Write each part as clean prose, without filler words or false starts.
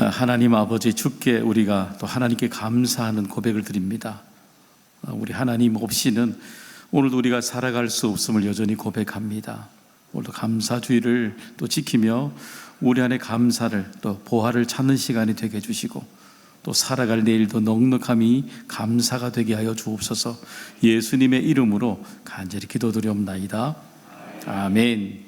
하나님 아버지 주께 우리가 또 하나님께 감사하는 고백을 드립니다. 우리 하나님 없이는 오늘도 우리가 살아갈 수 없음을 여전히 고백합니다. 오늘도 감사주의를 또 지키며 우리 안에 감사를 또 보화를 찾는 시간이 되게 해주시고 또 살아갈 내일도 넉넉함이 감사가 되게 하여 주옵소서. 예수님의 이름으로 간절히 기도드리옵나이다. 아멘.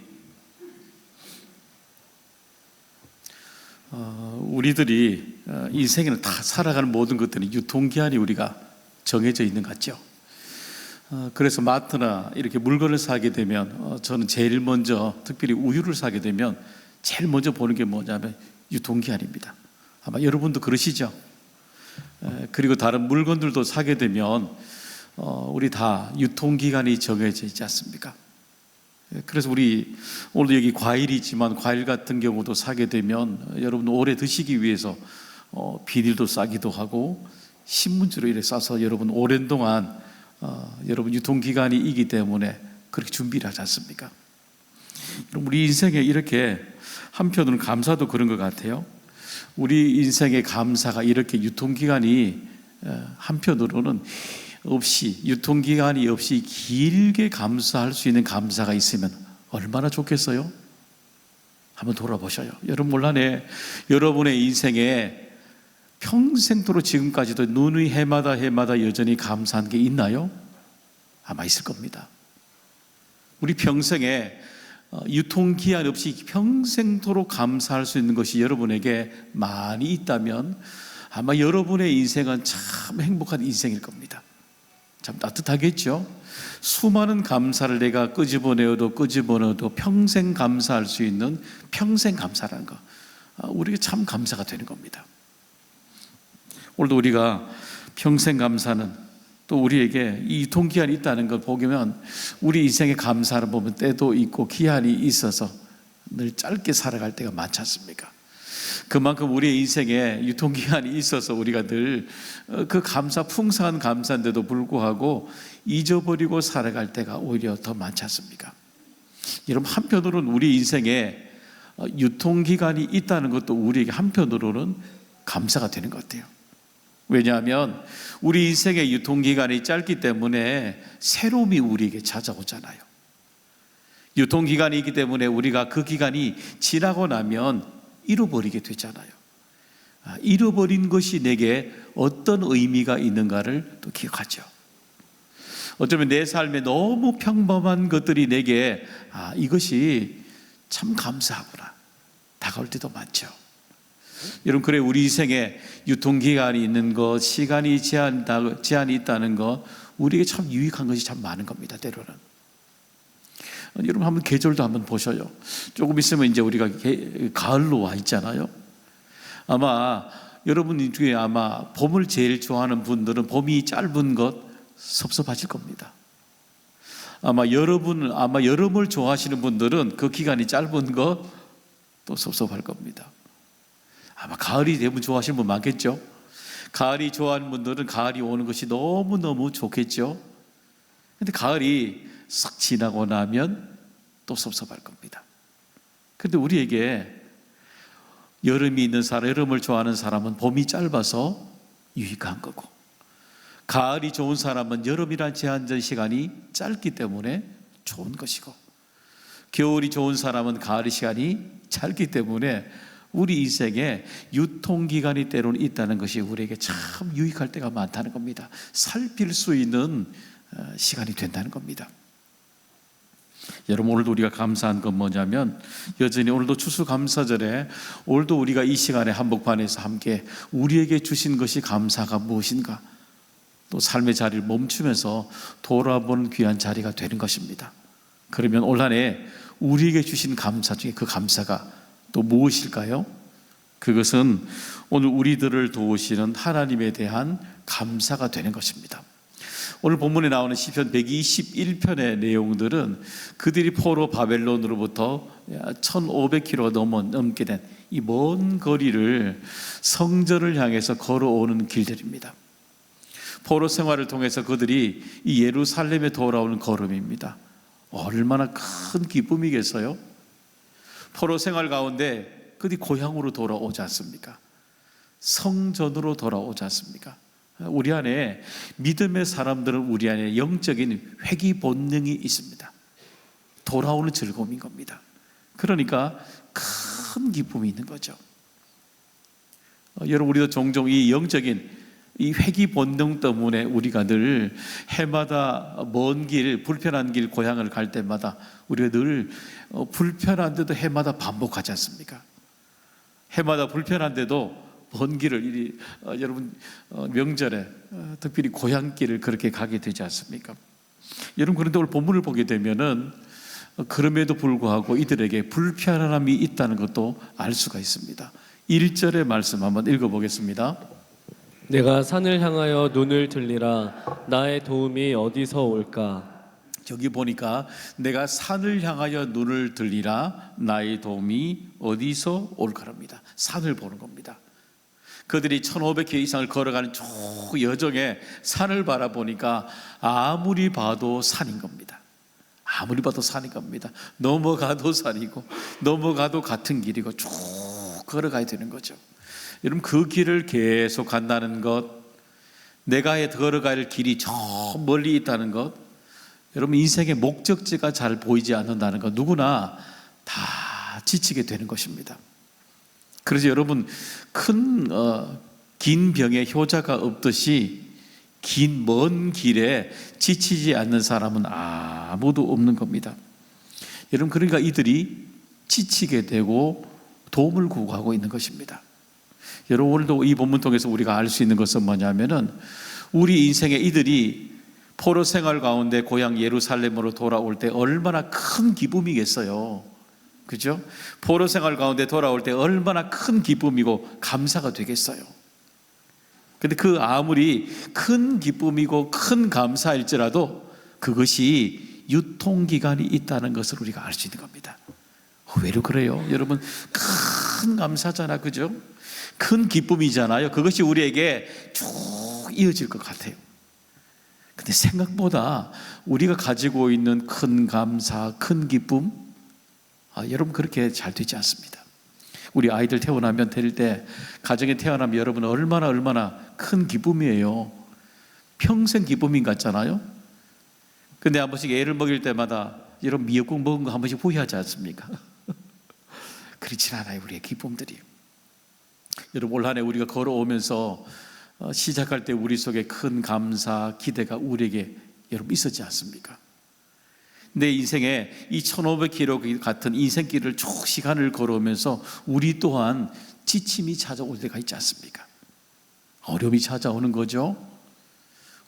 우리들이 인생에는 다 살아가는 모든 것들은 유통기한이 우리가 정해져 있는 것 같죠. 그래서 마트나 이렇게 물건을 사게 되면 저는 제일 먼저 특별히 우유를 사게 되면 제일 먼저 보는 게 뭐냐면 유통기한입니다. 아마 여러분도 그러시죠. 그리고 다른 물건들도 사게 되면 우리 다 유통기간이 정해져 있지 않습니까? 그래서 우리 오늘도 여기 과일이 있지만 과일 같은 경우도 사게 되면 여러분 오래 드시기 위해서 비닐도 싸기도 하고 신문지로 이렇게 싸서 여러분 오랜 동안 여러분 유통기간이 있기 때문에 그렇게 준비를 하지 않습니까? 우리 인생에 이렇게 한편으로는 감사도 그런 것 같아요. 우리 인생의 감사가 이렇게 유통기간이 한편으로는 없이 유통기간이 없이 길게 감사할 수 있는 감사가 있으면 얼마나 좋겠어요? 한번 돌아보셔요. 여러분 몰라내 여러분의 인생에 평생토록 지금까지도 눈의 해마다 여전히 감사한 게 있나요? 아마 있을 겁니다. 우리 평생에 유통기한 없이 평생토록 감사할 수 있는 것이 여러분에게 많이 있다면 아마 여러분의 인생은 참 행복한 인생일 겁니다. 참 따뜻하겠죠? 수많은 감사를 내가 끄집어내어도 평생 감사할 수 있는 평생 감사라는 거, 우리에게 참 감사가 되는 겁니다. 오늘도 우리가 평생 감사는 또 우리에게 이 유통기한이 있다는 걸 보면 우리 인생의 감사를 보면 때도 있고 기한이 있어서 늘 짧게 살아갈 때가 많지 않습니까? 그만큼 우리의 인생에 유통기한이 있어서 우리가 늘 그 감사, 풍성한 감사인데도 불구하고 잊어버리고 살아갈 때가 오히려 더 많지 않습니까? 여러분 한편으로는 우리 인생에 유통기간이 있다는 것도 우리에게 한편으로는 감사가 되는 것 같아요. 왜냐하면 우리 인생의 유통기간이 짧기 때문에 새로움이 우리에게 찾아오잖아요. 유통기간이 있기 때문에 우리가 그 기간이 지나고 나면 잃어버리게 되잖아요. 잃어버린 것이 내게 어떤 의미가 있는가를 또 기억하죠. 어쩌면 내 삶에 너무 평범한 것들이 내게 이것이 참 감사하구나 다가올 때도 많죠. 여러분 그래 우리 인생에 유통기간이 있는 것, 시간이 제한이 있다는 것 우리에게 참 유익한 것이 참 많은 겁니다. 때로는 여러분 한번 계절도 한번 보셔요. 조금 있으면 이제 우리가 가을로 와 있잖아요. 아마 여러분 중에 아마 봄을 제일 좋아하는 분들은 봄이 짧은 것 섭섭하실 겁니다. 아마 여름을 좋아하시는 분들은 그 기간이 짧은 것 또 섭섭할 겁니다. 아마 가을이 대부분 좋아하시는 분 많겠죠. 가을이 좋아하는 분들은 가을이 오는 것이 너무너무 좋겠죠. 근데 가을이 싹 지나고 나면 또 섭섭할 겁니다. 그런데 우리에게 여름이 있는 사람, 여름을 좋아하는 사람은 봄이 짧아서 유익한 거고, 가을이 좋은 사람은 여름이란 제한된 시간이 짧기 때문에 좋은 것이고, 겨울이 좋은 사람은 가을의 시간이 짧기 때문에 우리 인생에 유통기간이 때로는 있다는 것이 우리에게 참 유익할 때가 많다는 겁니다. 살필 수 있는 시간이 된다는 겁니다. 여러분 오늘도 우리가 감사한 건 뭐냐면 여전히 오늘도 추수감사절에 오늘도 우리가 이 시간에 한복판에서 함께 우리에게 주신 것이 감사가 무엇인가 또 삶의 자리를 멈추면서 돌아보는 귀한 자리가 되는 것입니다. 그러면 올 한 해 우리에게 주신 감사 중에 그 감사가 또 무엇일까요? 그것은 오늘 우리들을 도우시는 하나님에 대한 감사가 되는 것입니다. 오늘 본문에 나오는 시편 121편의 내용들은 그들이 포로 바벨론으로부터 1500km 넘게 된 이 먼 거리를 성전을 향해서 걸어오는 길들입니다. 포로 생활을 통해서 그들이 이 예루살렘에 돌아오는 걸음입니다. 얼마나 큰 기쁨이겠어요? 포로 생활 가운데 그들이 고향으로 돌아오지 않습니까? 성전으로 돌아오지 않습니까? 우리 안에 믿음의 사람들은 우리 안에 영적인 회귀 본능이 있습니다. 돌아오는 즐거움인 겁니다. 그러니까 큰 기쁨이 있는 거죠. 여러분, 우리도 종종 이 영적인 이 회귀 본능 때문에 우리가 늘 해마다 먼 길, 불편한 길, 고향을 갈 때마다 우리가 늘 불편한데도 해마다 반복하지 않습니까? 해마다 불편한데도 먼 길을 여러분 명절에 특별히 고향길을 그렇게 가게 되지 않습니까? 여러분, 그런데 오늘 본문을 보게 되면은 그럼에도 불구하고 이들에게 불편함이 있다는 것도 알 수가 있습니다. 1절의 말씀 한번 읽어보겠습니다. 내가 산을 향하여 눈을 들리라. 나의 도움이 어디서 올까? 저기 보니까 내가 산을 향하여 눈을 들리라. 나의 도움이 어디서 올까랍니다. 산을 보는 겁니다. 그들이 1500km 이상을 걸어가는 저 여정에 산을 바라보니까 아무리 봐도 산인 겁니다. 아무리 봐도 산인 겁니다. 넘어가도 산이고 넘어가도 같은 길이고 쭉 걸어가야 되는 거죠. 여러분, 그 길을 계속 간다는 것, 내가 걸어갈 길이 저 멀리 있다는 것, 여러분 인생의 목적지가 잘 보이지 않는다는 것, 누구나 다 지치게 되는 것입니다. 그래서 여러분, 긴 병에 효자가 없듯이 긴 먼 길에 지치지 않는 사람은 아무도 없는 겁니다. 여러분, 그러니까 이들이 지치게 되고 도움을 구하고 있는 것입니다. 여러분, 오늘도 이 본문 통해서 우리가 알 수 있는 것은 뭐냐면은 우리 인생에 이들이 포로 생활 가운데 고향 예루살렘으로 돌아올 때 얼마나 큰 기쁨이겠어요. 그죠? 포로 생활 가운데 돌아올 때 얼마나 큰 기쁨이고 감사가 되겠어요. 근데 그 아무리 큰 기쁨이고 큰 감사일지라도 그것이 유통기간이 있다는 것을 우리가 알 수 있는 겁니다. 왜로 그래요? 여러분, 큰 감사잖아, 그죠? 큰 기쁨이잖아요. 그것이 우리에게 쭉 이어질 것 같아요. 근데 생각보다 우리가 가지고 있는 큰 감사, 큰 기쁨, 여러분 그렇게 잘 되지 않습니다. 우리 아이들 태어나면 될 때, 가정에 태어나면 여러분 얼마나 큰 기쁨이에요. 평생 기쁨인 것 같잖아요. 근데 한 번씩 애를 먹일 때마다 여러분 미역국 먹은 거 한 번씩 후회하지 않습니까? 그렇진 않아요, 우리의 기쁨들이. 여러분, 올 한 해 우리가 걸어오면서 시작할 때 우리 속에 큰 감사, 기대가 우리에게 여러분 있었지 않습니까? 내 인생에 이 1500km 같은 인생길을 쭉 시간을 걸어오면서 우리 또한 지침이 찾아올 때가 있지 않습니까? 어려움이 찾아오는 거죠.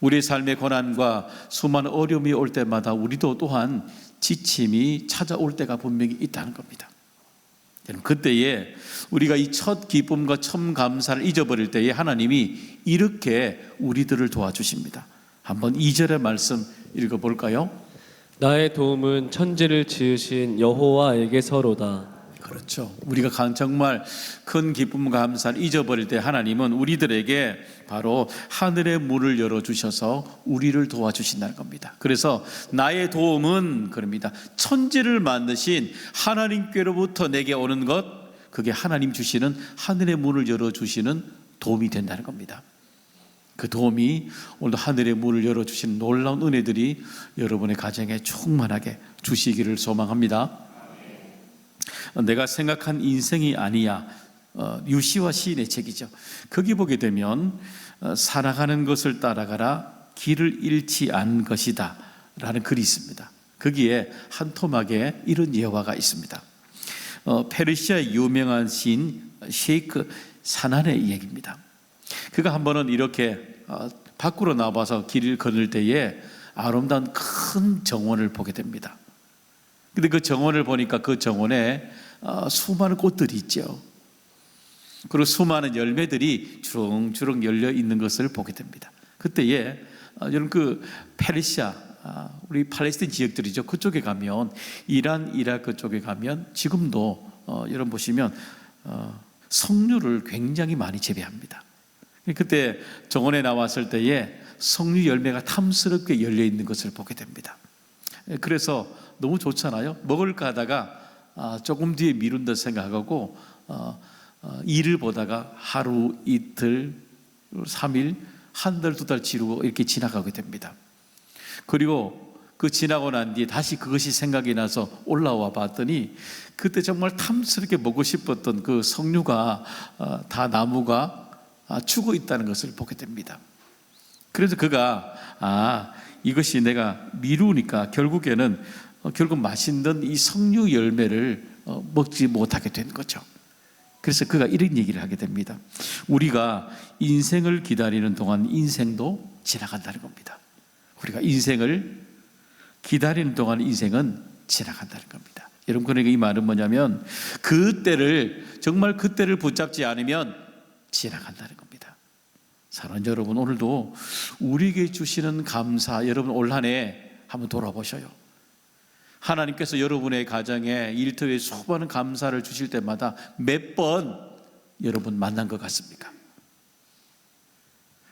우리의 삶의 고난과 수많은 어려움이 올 때마다 우리도 또한 지침이 찾아올 때가 분명히 있다는 겁니다. 그때에 우리가 이 첫 기쁨과 첫 감사를 잊어버릴 때에 하나님이 이렇게 우리들을 도와주십니다. 한번 2절의 말씀 읽어볼까요? 나의 도움은 천지를 지으신 여호와에게서로다. 그렇죠. 우리가 정말 큰 기쁨과 감사를 잊어버릴 때 하나님은 우리들에게 바로 하늘의 문을 열어주셔서 우리를 도와주신다는 겁니다. 그래서 나의 도움은 그럽니다. 천지를 만드신 하나님께로부터 내게 오는 것, 그게 하나님 주시는 하늘의 문을 열어주시는 도움이 된다는 겁니다. 그 도움이 오늘도 하늘의 문을 열어주시는 놀라운 은혜들이 여러분의 가정에 충만하게 주시기를 소망합니다. 내가 생각한 인생이 아니야, 유시와 시인의 책이죠. 거기 보게 되면 살아가는 것을 따라가라, 길을 잃지 않은 것이다 라는 글이 있습니다. 거기에 한 토막에 이런 예화가 있습니다. 페르시아의 유명한 시인 셰이크 사난의 이야기입니다. 그가 한 번은 이렇게 밖으로 나와서 길을 걸을 때에 아름다운 큰 정원을 보게 됩니다. 근데 그 정원을 보니까 그 정원에 수많은 꽃들이 있죠. 그리고 수많은 열매들이 주렁주렁 열려 있는 것을 보게 됩니다. 그때에 여러분 그 페르시아, 우리 팔레스타인 지역들이죠. 그쪽에 가면 이란, 이라크 쪽에 가면 지금도 여러분 보시면 석류를 굉장히 많이 재배합니다. 그때 정원에 나왔을 때에 석류 열매가 탐스럽게 열려 있는 것을 보게 됩니다. 그래서 너무 좋잖아요. 먹을까 하다가 조금 뒤에 미룬다 생각하고 일을 보다가 하루, 이틀, 3일, 한 달, 두 달 지르고 이렇게 지나가게 됩니다. 그리고 그 지나고 난 뒤에 다시 그것이 생각이 나서 올라와 봤더니 그때 정말 탐스럽게 먹고 싶었던 그 석류가 다 나무가 죽어 있다는 것을 보게 됩니다. 그래서 그가 이것이 내가 미루니까 결국 맛있는 이 석류 열매를 먹지 못하게 된 거죠. 그래서 그가 이런 얘기를 하게 됩니다. 우리가 인생을 기다리는 동안 인생도 지나간다는 겁니다. 우리가 인생을 기다리는 동안 인생은 지나간다는 겁니다. 여러분, 그러니까 이 말은 뭐냐면 정말 그때를 붙잡지 않으면 지나간다는 겁니다. 사랑하는 여러분, 오늘도 우리에게 주시는 감사, 여러분 올 한 해 한번 돌아보셔요. 하나님께서 여러분의 가정에 일터에 수많은 감사를 주실 때마다 몇 번 여러분 만난 것 같습니까?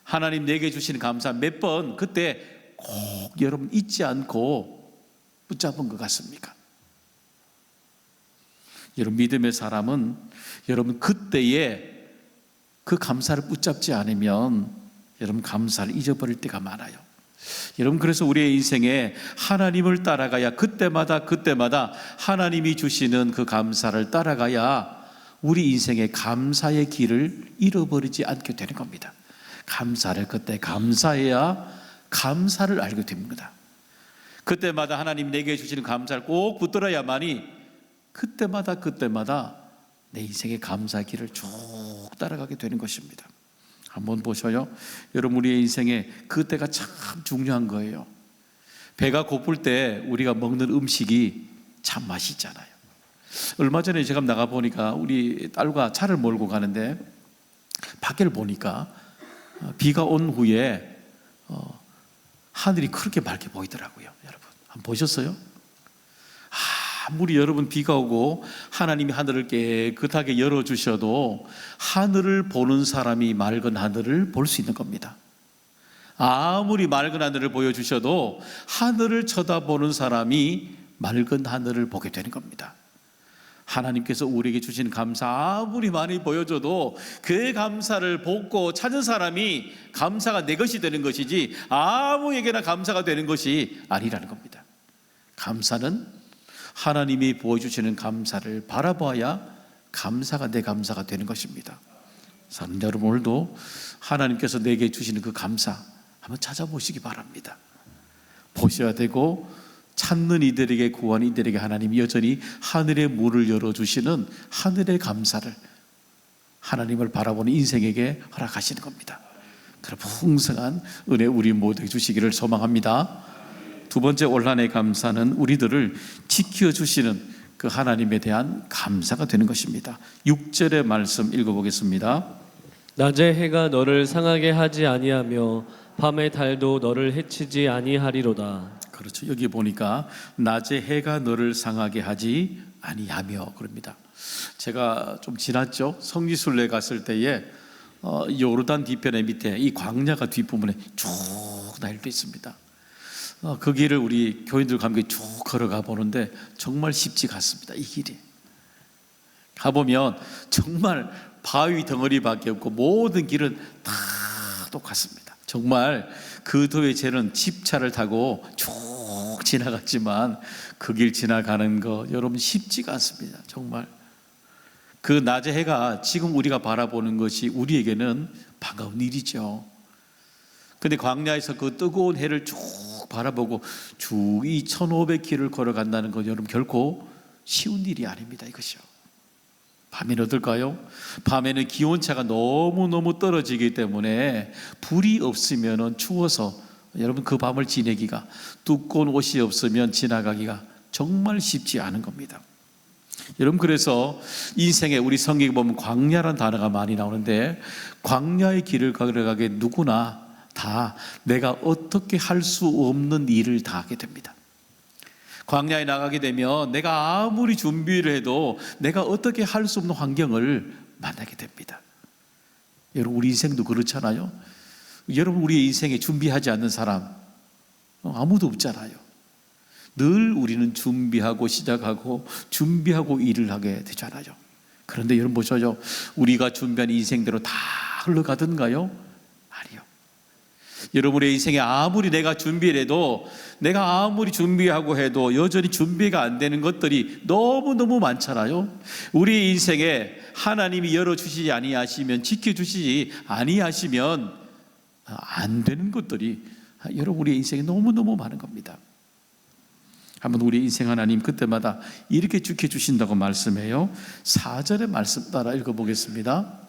하나님 내게 주시는 감사 몇 번 그때 꼭 여러분 잊지 않고 붙잡은 것 같습니까? 여러분, 믿음의 사람은 여러분 그때에 그 감사를 붙잡지 않으면 여러분 감사를 잊어버릴 때가 많아요. 여러분, 그래서 우리의 인생에 하나님을 따라가야 그때마다 하나님이 주시는 그 감사를 따라가야 우리 인생의 감사의 길을 잃어버리지 않게 되는 겁니다. 감사를 그때 감사해야 감사를 알게 됩니다. 그때마다 하나님 내게 주시는 감사를 꼭 붙들어야만이 그때마다 내 인생의 감사 길을 쭉 따라가게 되는 것입니다. 한번 보셔요. 여러분, 우리의 인생에 그때가 참 중요한 거예요. 배가 고플 때 우리가 먹는 음식이 참 맛있잖아요. 얼마 전에 제가 나가 보니까 우리 딸과 차를 몰고 가는데 밖을 보니까 비가 온 후에 하늘이 그렇게 맑게 보이더라고요. 여러분, 한번 보셨어요? 아무리 여러분 비가 오고 하나님이 하늘을 깨끗하게 열어주셔도 하늘을 보는 사람이 맑은 하늘을 볼 수 있는 겁니다. 아무리 맑은 하늘을 보여주셔도 하늘을 쳐다보는 사람이 맑은 하늘을 보게 되는 겁니다. 하나님께서 우리에게 주신 감사 아무리 많이 보여줘도 그 감사를 복고 찾은 사람이 감사가 내 것이 되는 것이지 아무에게나 감사가 되는 것이 아니라는 겁니다. 감사는 하나님이 보여주시는 감사를 바라봐야 감사가 내 감사가 되는 것입니다. 사랑하는 여러분, 오늘도 하나님께서 내게 주시는 그 감사 한번 찾아보시기 바랍니다. 보셔야 되고, 찾는 이들에게, 구하는 이들에게 하나님이 여전히 하늘의 문을 열어주시는 하늘의 감사를 하나님을 바라보는 인생에게 허락하시는 겁니다. 그런 풍성한 은혜 우리 모두에게 주시기를 소망합니다. 두 번째 올 한 해 감사는 우리들을 지켜주시는 그 하나님에 대한 감사가 되는 것입니다. 6절의 말씀 읽어보겠습니다. 낮에 해가 너를 상하게 하지 아니하며 밤의 달도 너를 해치지 아니하리로다. 그렇죠. 여기 보니까 낮에 해가 너를 상하게 하지 아니하며 그럽니다. 제가 좀 지났죠. 성지순례 갔을 때에 요르단 뒤편의 밑에 이 광야가 뒷부분에 쭉 나열되어 있습니다. 그 길을 우리 교인들과 함께 쭉 걸어가 보는데 정말 쉽지가 않습니다. 이 길이 가보면 정말 바위 덩어리밖에 없고 모든 길은 다 똑같습니다. 정말 그 도의 죄는 집차를 타고 쭉 지나갔지만 그 길 지나가는 거 여러분 쉽지가 않습니다. 정말 그 낮의 해가 지금 우리가 바라보는 것이 우리에게는 반가운 일이죠. 근데 광야에서 그 뜨거운 해를 쭉 바라보고 쭉 이 1500km를 걸어간다는 건 여러분 결코 쉬운 일이 아닙니다. 이것이요. 밤에는 어떨까요? 밤에는 기온차가 너무너무 떨어지기 때문에 불이 없으면 추워서 여러분 그 밤을 지내기가, 두꺼운 옷이 없으면 지나가기가 정말 쉽지 않은 겁니다. 여러분, 그래서 인생에 우리 성경에 보면 광야라는 단어가 많이 나오는데 광야의 길을 걸어가게 누구나 다 내가 어떻게 할 수 없는 일을 다 하게 됩니다. 광야에 나가게 되면 내가 아무리 준비를 해도 내가 어떻게 할 수 없는 환경을 만나게 됩니다. 여러분, 우리 인생도 그렇잖아요. 여러분, 우리의 인생에 준비하지 않는 사람 아무도 없잖아요. 늘 우리는 준비하고 시작하고 준비하고 일을 하게 되잖아요. 그런데 여러분 보셔요. 우리가 준비한 인생대로 다 흘러가던가요? 아니요. 여러분의 인생에 아무리 내가 준비를 해도, 내가 아무리 준비하고 해도 여전히 준비가 안 되는 것들이 너무너무 많잖아요. 우리 인생에 하나님이 열어주시지 아니하시면, 지켜주시지 아니하시면 안 되는 것들이 여러분 우리의 인생에 너무너무 많은 겁니다. 한번 우리 인생 하나님 그때마다 이렇게 지켜주신다고 말씀해요. 4절의 말씀 따라 읽어보겠습니다.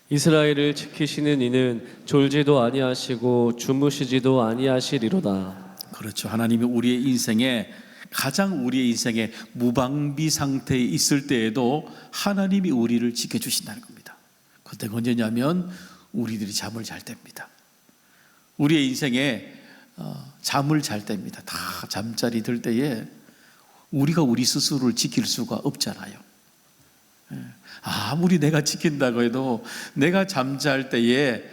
이스라엘을 지키시는 이는 졸지도 아니하시고 주무시지도 아니하시리로다. 그렇죠. 하나님이 우리의 인생에, 가장 우리의 인생에 무방비 상태에 있을 때에도 하나님이 우리를 지켜주신다는 겁니다. 그때가 언제냐면 우리들이 잠을 잘 때입니다. 우리의 인생에 잠을 잘 때입니다. 다 잠자리 들 때에 우리가 우리 스스로를 지킬 수가 없잖아요. 아무리 내가 지킨다고 해도 내가 잠잘 때에,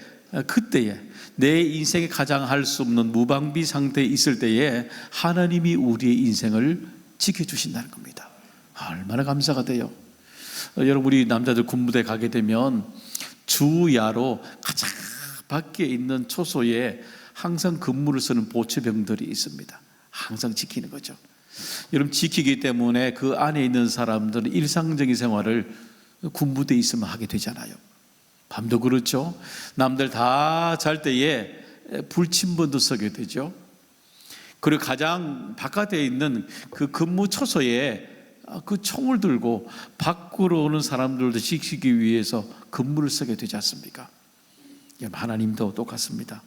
그때에 내 인생에 가장 할 수 없는 무방비 상태에 있을 때에 하나님이 우리의 인생을 지켜주신다는 겁니다. 얼마나 감사가 돼요. 여러분 우리 남자들 군부대 가게 되면 주야로 가장 밖에 있는 초소에 항상 근무를 쓰는 보초병들이 있습니다. 항상 지키는 거죠. 여러분 지키기 때문에 그 안에 있는 사람들은 일상적인 생활을 군부대에 있으면 하게 되잖아요. 밤도 그렇죠. 남들 다 잘 때에 불침번도 서게 되죠. 그리고 가장 바깥에 있는 그 근무 초소에 그 총을 들고 밖으로 오는 사람들도 지키기 위해서 근무를 서게 되지 않습니까? 하나님도 똑같습니다.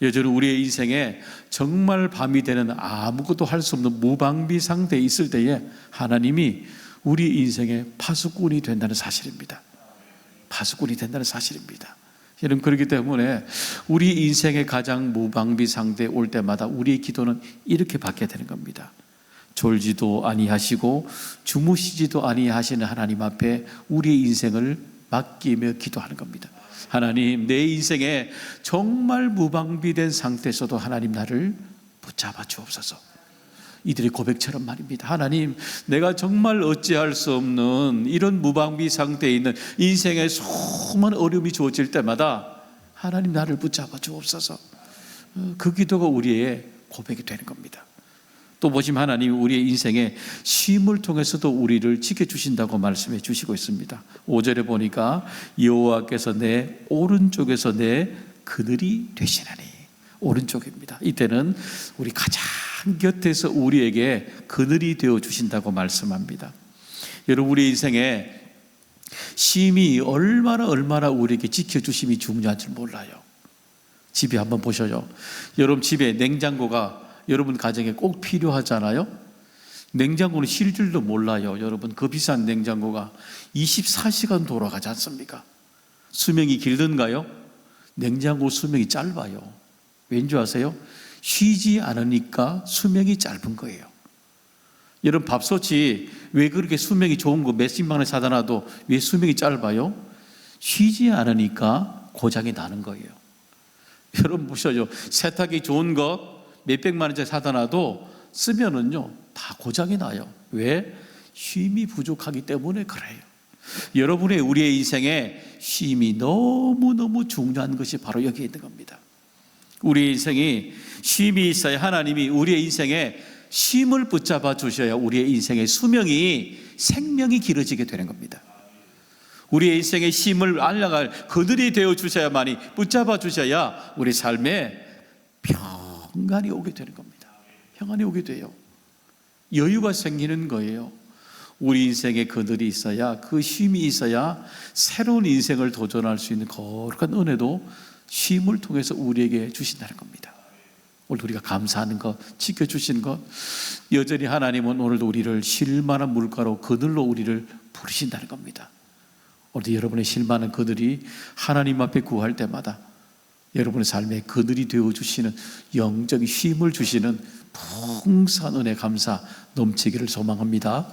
여전히 우리의 인생에 정말 밤이 되는 아무것도 할 수 없는 무방비 상태에 있을 때에 하나님이 우리 인생의 파수꾼이 된다는 사실입니다. 파수꾼이 된다는 사실입니다. 여러분 그렇기 때문에 우리 인생의 가장 무방비 상태에 올 때마다 우리의 기도는 이렇게 받게 되는 겁니다. 졸지도 아니하시고 주무시지도 아니하시는 하나님 앞에 우리의 인생을 맡기며 기도하는 겁니다. 하나님, 내 인생에 정말 무방비된 상태에서도 하나님 나를 붙잡아 주옵소서. 이들의 고백처럼 말입니다. 하나님, 내가 정말 어찌할 수 없는 이런 무방비 상태에 있는 인생에 수많은 어려움이 주어질 때마다 하나님 나를 붙잡아 주옵소서. 그 기도가 우리의 고백이 되는 겁니다. 또 보시면 하나님 우리의 인생에 쉼을 통해서도 우리를 지켜주신다고 말씀해 주시고 있습니다. 5절에 보니까 여호와께서 내 오른쪽에서 내 그늘이 되시나니, 오른쪽입니다. 이때는 우리 가장 곁에서 우리에게 그늘이 되어 주신다고 말씀합니다. 여러분 우리 인생에 쉼이 얼마나 우리에게 지켜주심이 중요한 줄 몰라요. 집에 한번 보셔요. 여러분 집에 냉장고가 여러분 가정에 꼭 필요하잖아요. 냉장고는 쉴 줄도 몰라요. 여러분 그 비싼 냉장고가 24시간 돌아가지 않습니까? 수명이 길던가요? 냉장고 수명이 짧아요. 왠지 아세요? 쉬지 않으니까 수명이 짧은 거예요. 여러분 밥솥이 왜 그렇게 수명이 좋은 거 몇십만 원에 사다 놔도 왜 수명이 짧아요? 쉬지 않으니까 고장이 나는 거예요. 여러분 보셔요. 세탁이 좋은 거 몇백만 원짜리 사다 놔도 쓰면은요 다 고장이 나요. 왜? 쉼이 부족하기 때문에 그래요. 여러분의 우리의 인생에 쉼이 너무너무 중요한 것이 바로 여기에 있는 겁니다. 우리 인생이 쉼이 있어야 하나님이 우리의 인생에 쉼을 붙잡아 주셔야 우리의 인생의 수명이, 생명이 길어지게 되는 겁니다. 우리의 인생의 쉼을 알려갈 그들이 되어 주셔야만이, 붙잡아 주셔야 우리 삶에 평안이 오게 되는 겁니다. 평안이 오게 돼요. 여유가 생기는 거예요. 우리 인생에 그들이 있어야, 그 쉼이 있어야 새로운 인생을 도전할 수 있는 거룩한 은혜도 쉼을 통해서 우리에게 주신다는 겁니다. 오늘 우리가 감사하는 것, 지켜주시는 것, 여전히 하나님은 오늘도 우리를 쉴 만한 물가로 그늘로 우리를 부르신다는 겁니다. 오늘도 여러분의 쉴 만한 그들이 하나님 앞에 구할 때마다 여러분의 삶에 그늘이 되어주시는, 영적인 쉼을 주시는 풍성한 은혜 감사 넘치기를 소망합니다.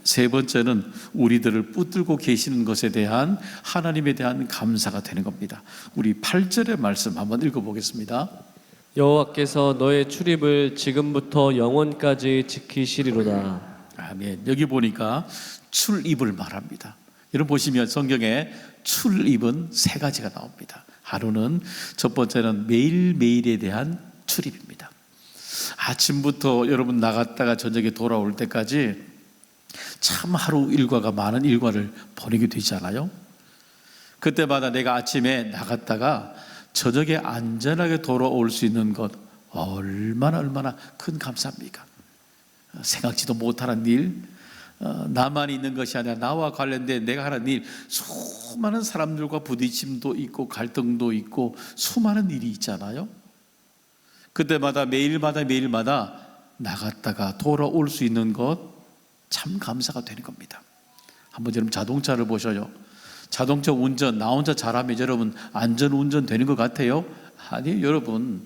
세 번째는 우리들을 붙들고 계시는 것에 대한 하나님에 대한 감사가 되는 겁니다. 우리 8절의 말씀 한번 읽어보겠습니다. 여호와께서 너의 출입을 지금부터 영원까지 지키시리로다. 아멘. 여기 보니까 출입을 말합니다. 여러분 보시면 성경에 출입은 세 가지가 나옵니다. 하루는 첫 번째는 매일매일에 대한 출입입니다. 아침부터 여러분 나갔다가 저녁에 돌아올 때까지 참 하루 일과가 많은 일과를 보내게 되잖아요. 그때마다 내가 아침에 나갔다가 저녁에 안전하게 돌아올 수 있는 것 얼마나 큰 감사합니까? 생각지도 못하는 일, 나만 있는 것이 아니라 나와 관련된 내가 하는 일, 수많은 사람들과 부딪힘도 있고 갈등도 있고 수많은 일이 있잖아요. 그때마다 매일마다 나갔다가 돌아올 수 있는 것 참 감사가 되는 겁니다. 한번 여러분 자동차를 보셔요. 자동차 운전 나 혼자 잘하면 여러분 안전운전 되는 것 같아요? 아니에요. 여러분,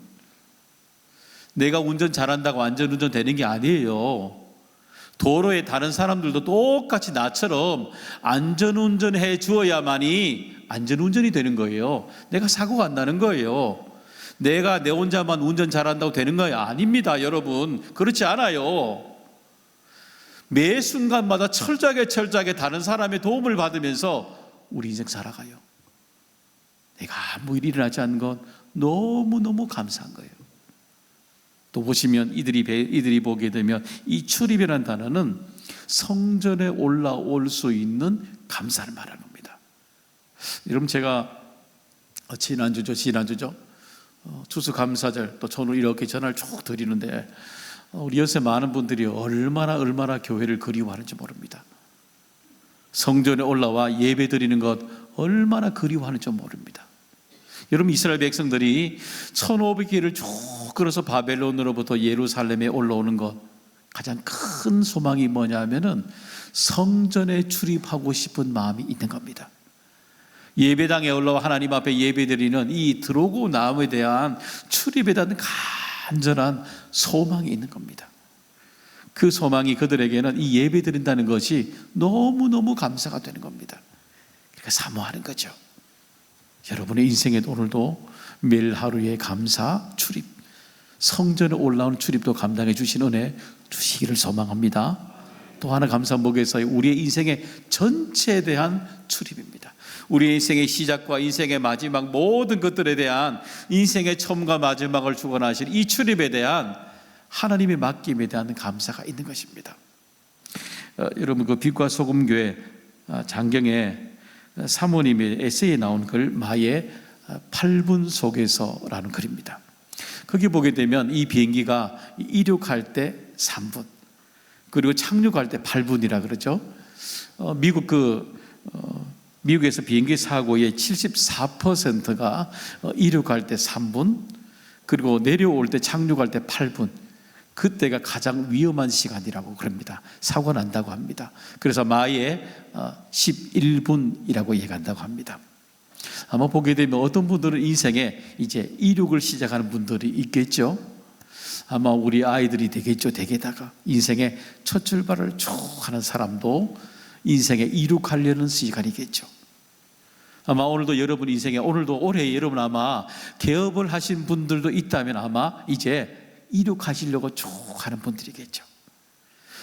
내가 운전 잘한다고 안전운전 되는 게 아니에요. 도로에 다른 사람들도 똑같이 나처럼 안전운전해 주어야만이 안전운전이 되는 거예요. 내가 사고가 안 나는 거예요. 내가 내 혼자만 운전 잘한다고 되는 거예요? 아닙니다, 여러분. 그렇지 않아요. 매 순간마다 철저하게 다른 사람의 도움을 받으면서 우리 인생 살아가요. 내가 아무 일이 일어나지 않는 건 너무너무 감사한 거예요. 또 보시면 이들이 보게 되면 이 출입이라는 단어는 성전에 올라올 수 있는 감사를 말하는 겁니다. 여러분, 제가 지난주죠. 추수감사절 또 저는 이렇게 전화를 쭉 드리는데 우리 요새 많은 분들이 얼마나 교회를 그리워하는지 모릅니다. 성전에 올라와 예배 드리는 것 얼마나 그리워하는지 모릅니다. 여러분, 이스라엘 백성들이 1500길을 쭉 걸어서 바벨론으로부터 예루살렘에 올라오는 것 가장 큰 소망이 뭐냐면은 성전에 출입하고 싶은 마음이 있는 겁니다. 예배당에 올라와 하나님 앞에 예배드리는 이 들어오고 나옴에 대한 출입에 대한 간절한 소망이 있는 겁니다. 그 소망이 그들에게는 이 예배드린다는 것이 너무너무 감사가 되는 겁니다. 그러니까 사모하는 거죠. 여러분의 인생에도 오늘도 매일 하루의 감사, 출입, 성전에 올라오는 출입도 감당해 주신 은혜 주시기를 소망합니다. 또 하나 감사한 목에서의 우리의 인생의 전체에 대한 출입입니다. 우리의 인생의 시작과 인생의 마지막 모든 것들에 대한 인생의 처음과 마지막을 주관하신 이 출입에 대한 하나님의 맡김에 대한 감사가 있는 것입니다. 여러분, 그 빛과 소금 교회 장경에 사모님의 에세이에 나온 글 마의 8분 속에서라는 글입니다. 거기 보게 되면 이 비행기가 이륙할 때 3분 그리고 착륙할 때 8분이라 그러죠. 미국에서 비행기 사고의 74%가 이륙할 때 3분 그리고 내려올 때 착륙할 때 8분, 그때가 가장 위험한 시간이라고 그럽니다. 사고가 난다고 합니다. 그래서 마의 11분이라고 얘기한다고 합니다. 아마 보게 되면 어떤 분들은 인생에 이제 이륙을 시작하는 분들이 있겠죠. 아마 우리 아이들이 되겠죠. 댁에다가 인생의 첫 출발을 쭉 하는 사람도 인생에 이륙하려는 시간이겠죠. 아마 오늘도 여러분 인생에 오늘도 올해 여러분 아마 개업을 하신 분들도 있다면 아마 이제 이륙하시려고 쭉 하는 분들이겠죠.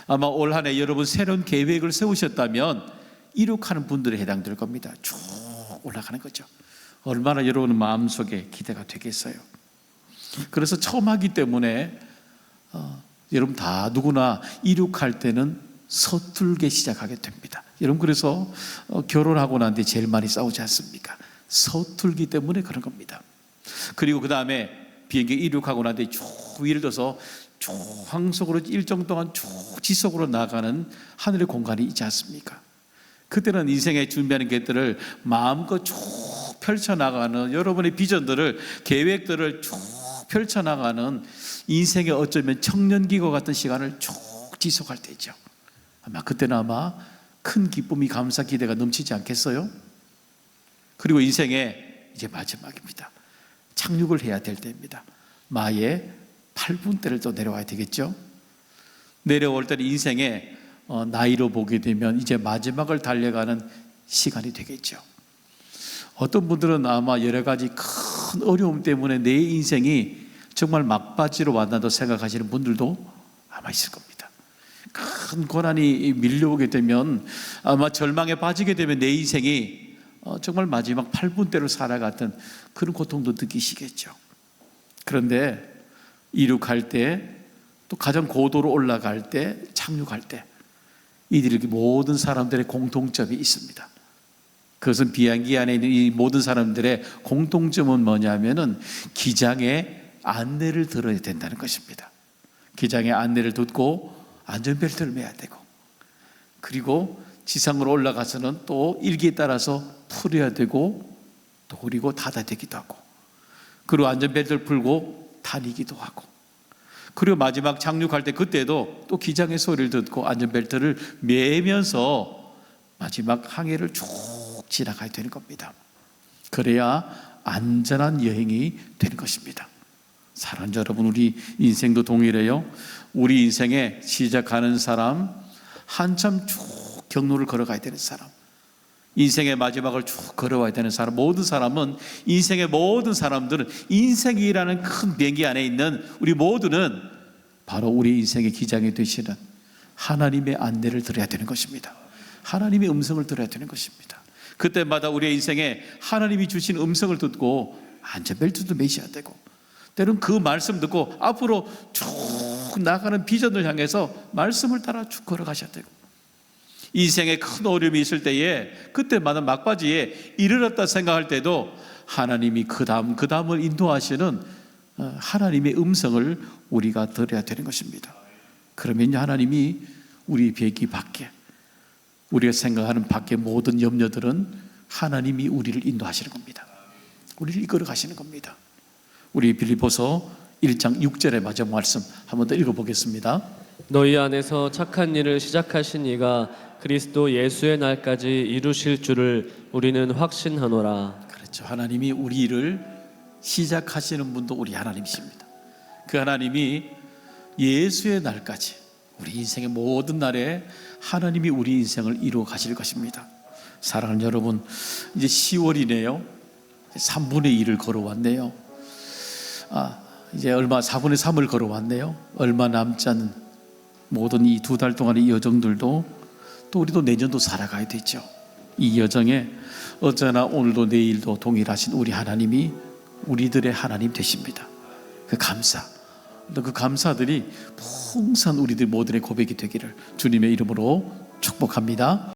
아마 올 한 해 여러분 새로운 계획을 세우셨다면 이륙하는 분들에 해당될 겁니다. 쭉 올라가는 거죠. 얼마나 여러분 마음속에 기대가 되겠어요. 그래서 처음 하기 때문에 여러분 다 누구나 이륙할 때는 서툴게 시작하게 됩니다. 여러분, 그래서 결혼하고 난 뒤에 제일 많이 싸우지 않습니까? 서툴기 때문에 그런 겁니다. 그리고 그 다음에 비행기 이륙하고 난 뒤에 쭉 위를 둬서 쭉 항속으로 일정 동안 쭉 지속으로 나가는 하늘의 공간이 있지 않습니까? 그때는 인생에 준비하는 것들을 마음껏 쭉 펼쳐나가는 여러분의 비전들을 계획들을 쭉 펼쳐나가는 인생의 어쩌면 청년기과 같은 시간을 쭉 지속할 때죠. 아마 그때는 아마 큰 기쁨이 감사 기대가 넘치지 않겠어요? 그리고 인생의 이제 마지막입니다. 착륙을 해야 될 때입니다. 마의 8분 때를 또 내려와야 되겠죠. 내려올 때는 인생의 나이로 보게 되면 이제 마지막을 달려가는 시간이 되겠죠. 어떤 분들은 아마 여러 가지 큰 어려움 때문에 내 인생이 정말 막바지로 왔다고 생각하시는 분들도 아마 있을 겁니다. 큰 큰 고난이 밀려오게 되면 아마 절망에 빠지게 되면 내 인생이 정말 마지막 8분대로 살아갔던 그런 고통도 느끼시겠죠. 그런데 이륙할 때, 또 가장 고도로 올라갈 때, 착륙할 때 이들에게 모든 사람들의 공통점이 있습니다. 그것은 비행기 안에 있는 이 모든 사람들의 공통점은 뭐냐면은 기장의 안내를 들어야 된다는 것입니다. 기장의 안내를 듣고 안전벨트를 매야 되고, 그리고 지상으로 올라가서는 또 일기에 따라서 풀어야 되고, 또 그리고 닫아야 되기도 하고, 그리고 안전벨트를 풀고 다니기도 하고, 그리고 마지막 착륙할 때 그때도 또 기장의 소리를 듣고 안전벨트를 매면서 마지막 항해를 쭉 지나가야 되는 겁니다. 그래야 안전한 여행이 되는 것입니다. 사랑하는 여러분, 우리 인생도 동일해요. 우리 인생에 시작하는 사람, 한참 쭉 경로를 걸어가야 되는 사람, 인생의 마지막을 쭉 걸어와야 되는 사람, 모든 사람은, 인생의 모든 사람들은, 인생이라는 큰 비행기 안에 있는 우리 모두는 바로 우리 인생의 기장이 되시는 하나님의 안내를 들어야 되는 것입니다. 하나님의 음성을 들어야 되는 것입니다. 그때마다 우리의 인생에 하나님이 주신 음성을 듣고 안전벨트도 매셔야 되고, 때로는 그 말씀 듣고 앞으로 쭉 나가는 비전을 향해서 말씀을 따라 쭉 걸어가셔야 되고, 인생에 큰 어려움이 있을 때에 그때마다 막바지에 이르렀다 생각할 때도 하나님이 그 다음을 인도하시는 하나님의 음성을 우리가 들어야 되는 것입니다. 그러면 하나님이 우리 비행기 밖에, 우리가 생각하는 밖의 모든 염려들은 하나님이 우리를 인도하시는 겁니다. 우리를 이끌어 가시는 겁니다. 우리 빌립보서 1장 6절의 마지막 말씀 한번 더 읽어보겠습니다. 너희 안에서 착한 일을 시작하신 이가 그리스도 예수의 날까지 이루실 줄을 우리는 확신하노라. 그렇죠. 하나님이 우리 일을 시작하시는 분도 우리 하나님이십니다. 그 하나님이 예수의 날까지, 우리 인생의 모든 날에 하나님이 우리 인생을 이루어 가실 것입니다. 사랑하는 여러분, 이제 10월이네요. 3분의 1을 걸어왔네요. 이제 4분의 3을 걸어왔네요. 얼마 남지 않은 모든 이 2달 동안의 여정들도, 또 우리도 내년도 살아가야 되죠. 이 여정에 어제나 오늘도 내일도 동일하신 우리 하나님이 우리들의 하나님 되십니다. 그 감사, 또 그 감사들이 풍성한 우리들 모두의 고백이 되기를 주님의 이름으로 축복합니다.